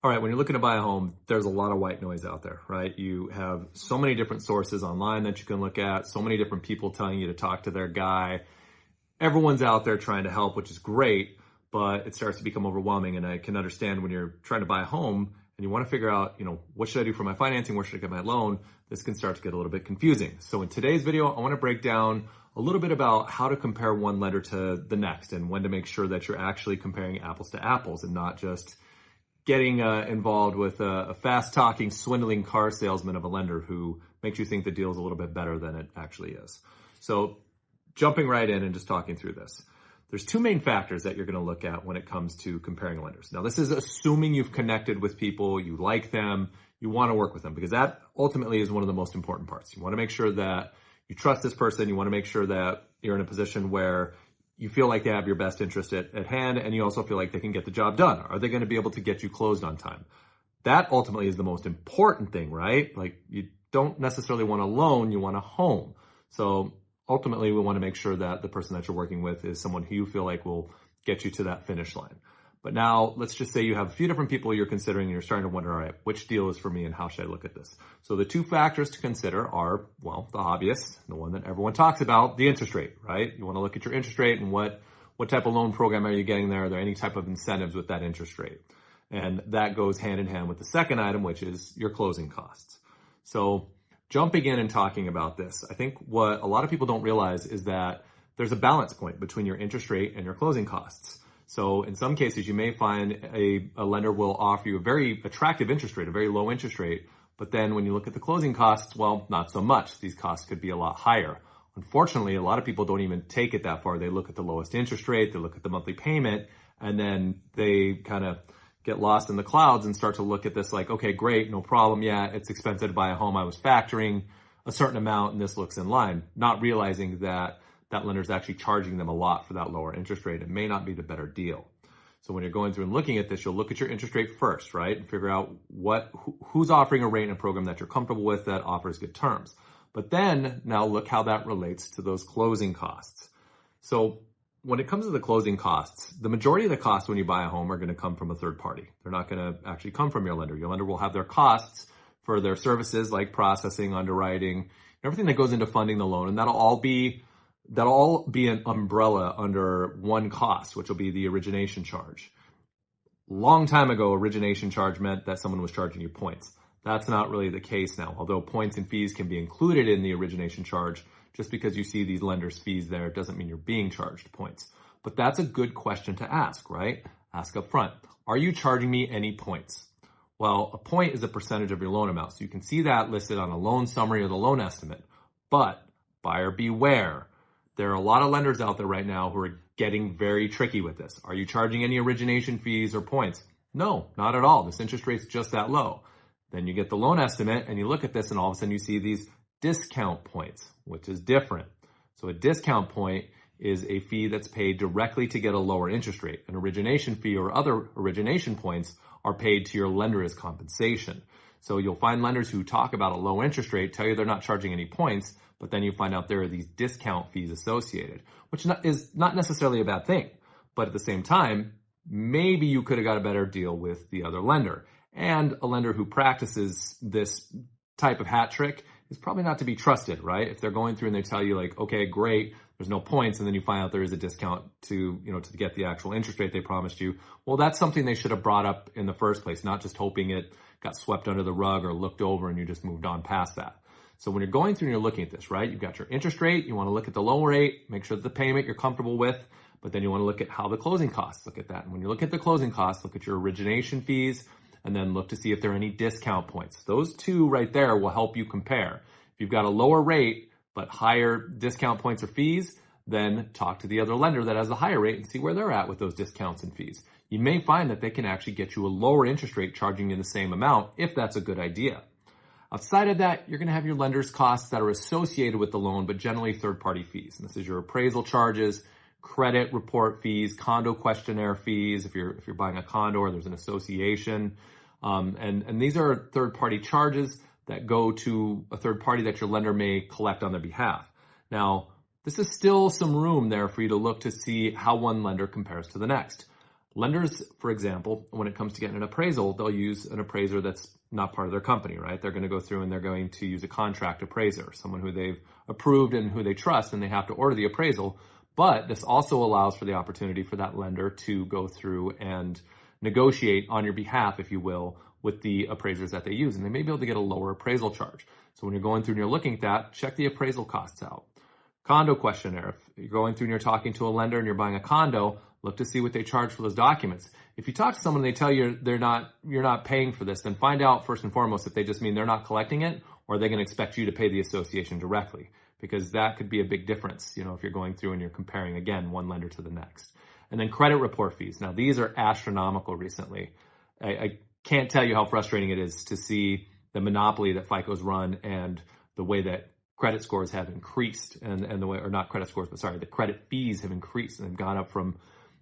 All right, when you're looking to buy a home, there's a lot of white noise out there, right? You have so many different sources online that you can look at, so many different people telling you to talk to their guy. Everyone's out there trying to help, which is great, but it starts to become overwhelming. And I can understand when you're trying to buy a home and you want to figure out, what should I do for my financing? Where should I get my loan? This can start to get a little bit confusing. So in today's video, I want to break down a little bit about how to compare one lender to the next and when to make sure that you're actually comparing apples to apples and not just getting involved with a fast-talking, swindling car salesman of a lender who makes you think the deal is a little bit better than it actually is. So jumping right in and just talking through this. There's two main factors that you're going to look at when it comes to comparing lenders. Now, this is assuming you've connected with people, you like them, you want to work with them, because that ultimately is one of the most important parts. You want to make sure that you trust this person. You want to make sure that you're in a position where you feel like they have your best interest at hand, and you also feel like they can get the job done. Are they going to be able to get you closed on time? That ultimately is the most important thing, right? Like, you don't necessarily want a loan, you want a home. So ultimately, we want to make sure that the person that you're working with is someone who you feel like will get you to that finish line. But now, let's just say you have a few different people you're considering and you're starting to wonder, all right, which deal is for me and how should I look at this? So the two factors to consider are, well, the obvious, the one that everyone talks about, the interest rate, right? You want to look at your interest rate and what type of loan program are you getting there? Are there any type of incentives with that interest rate? And that goes hand in hand with the second item, which is your closing costs. So jumping in and talking about this, I think what a lot of people don't realize is that there's a balance point between your interest rate and your closing costs. So in some cases, you may find a lender will offer you a very attractive interest rate, a very low interest rate, but then when you look at the closing costs, well, not so much. These costs could be a lot higher. Unfortunately, a lot of people don't even take it that far. They look at the lowest interest rate, they look at the monthly payment, and then they kind of get lost in the clouds and start to look at this like, okay, great, no problem. Yeah, it's expensive to buy a home. I was factoring a certain amount and this looks in line, not realizing that lender's actually charging them a lot for that lower interest rate. It may not be the better deal. So when you're going through and looking at this, you'll look at your interest rate first, right? And figure out who's offering a rate in a program that you're comfortable with that offers good terms. But then now look how that relates to those closing costs. So when it comes to the closing costs, the majority of the costs when you buy a home are going to come from a third party. They're not going to actually come from your lender. Your lender will have their costs for their services like processing, underwriting, everything that goes into funding the loan. And that'll all be an umbrella under one cost, which will be the origination charge. Long time ago, origination charge meant that someone was charging you points. That's not really the case now, although points and fees can be included in the origination charge. Just because you see these lenders' fees there doesn't mean you're being charged points. But that's a good question to ask, right? Ask up front. Are you charging me any points? Well, a point is a percentage of your loan amount. So you can see that listed on a loan summary or the loan estimate. But buyer beware. There are a lot of lenders out there right now who are getting very tricky with this. Are you charging any origination fees or points? No, not at all. This interest rate's just that low. Then you get the loan estimate and you look at this and all of a sudden you see these discount points, which is different. So a discount point is a fee that's paid directly to get a lower interest rate. An origination fee or other origination points are paid to your lender as compensation. So you'll find lenders who talk about a low interest rate, tell you they're not charging any points, but then you find out there are these discount fees associated, which is not necessarily a bad thing. But at the same time, maybe you could have got a better deal with the other lender. And a lender who practices this type of hat trick is probably not to be trusted, right? If they're going through and they tell you like, okay, great, there's no points, and then you find out there is a discount to get the actual interest rate they promised you. Well, that's something they should have brought up in the first place, not just hoping it got swept under the rug or looked over and you just moved on past that. So when you're going through and you're looking at this, right, you've got your interest rate, you want to look at the loan rate, make sure that the payment you're comfortable with, but then you want to look at how the closing costs, look at that. And when you look at the closing costs, look at your origination fees, and then look to see if there are any discount points. Those two right there will help you compare. If you've got a lower rate, but higher discount points or fees, then talk to the other lender that has the higher rate and see where they're at with those discounts and fees. You may find that they can actually get you a lower interest rate charging you the same amount if that's a good idea. Outside of that, you're going to have your lender's costs that are associated with the loan, but generally third-party fees. And this is your appraisal charges, credit report fees, condo questionnaire fees, if you're buying a condo or there's an association. And these are third-party charges that go to a third party that your lender may collect on their behalf. Now, this is still some room there for you to look to see how one lender compares to the next. Lenders, for example, when it comes to getting an appraisal, they'll use an appraiser that's not part of their company, right? They're going to go through and they're going to use a contract appraiser, someone who they've approved and who they trust, and they have to order the appraisal. But this also allows for the opportunity for that lender to go through and negotiate on your behalf, if you will, with the appraisers that they use. And they may be able to get a lower appraisal charge. So when you're going through and you're looking at that, check the appraisal costs out. Condo questionnaire. If you're going through and you're talking to a lender and you're buying a condo, look to see what they charge for those documents. If you talk to someone and they tell you you're not paying for this, then find out first and foremost if they just mean they're not collecting it, or are they going to expect you to pay the association directly? Because that could be a big difference, if you're going through and you're comparing, again, one lender to the next. And then credit report fees. Now, these are astronomical recently. I can't tell you how frustrating it is to see the monopoly that FICO's run and the way that credit scores have increased and the way, or not credit scores, but sorry, the credit fees have increased and they've gone up from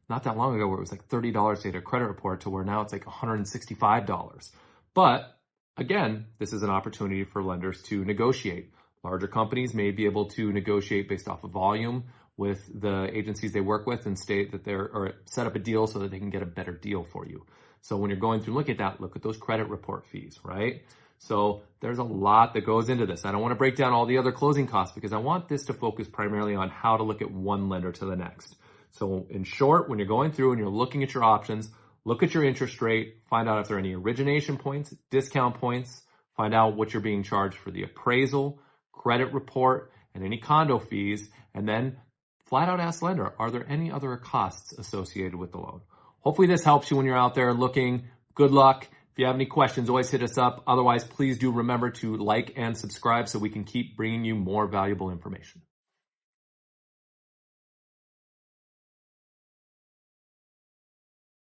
not that long ago where it was like $30 to get a credit report to where now it's like $165. But again, this is an opportunity for lenders to negotiate. Larger companies may be able to negotiate based off of volume with the agencies they work with and state that or set up a deal so that they can get a better deal for you. So when you're going through and look at that, look at those credit report fees, right? So there's a lot that goes into this. I don't want to break down all the other closing costs because I want this to focus primarily on how to look at one lender to the next. So in short, when you're going through and you're looking at your options, look at your interest rate, find out if there are any origination points, discount points, find out what you're being charged for the appraisal, credit report, and any condo fees, and then flat out ask lender, are there any other costs associated with the loan? Hopefully this helps you when you're out there looking. Good luck. If you have any questions, always hit us up. Otherwise, please do remember to like and subscribe so we can keep bringing you more valuable information.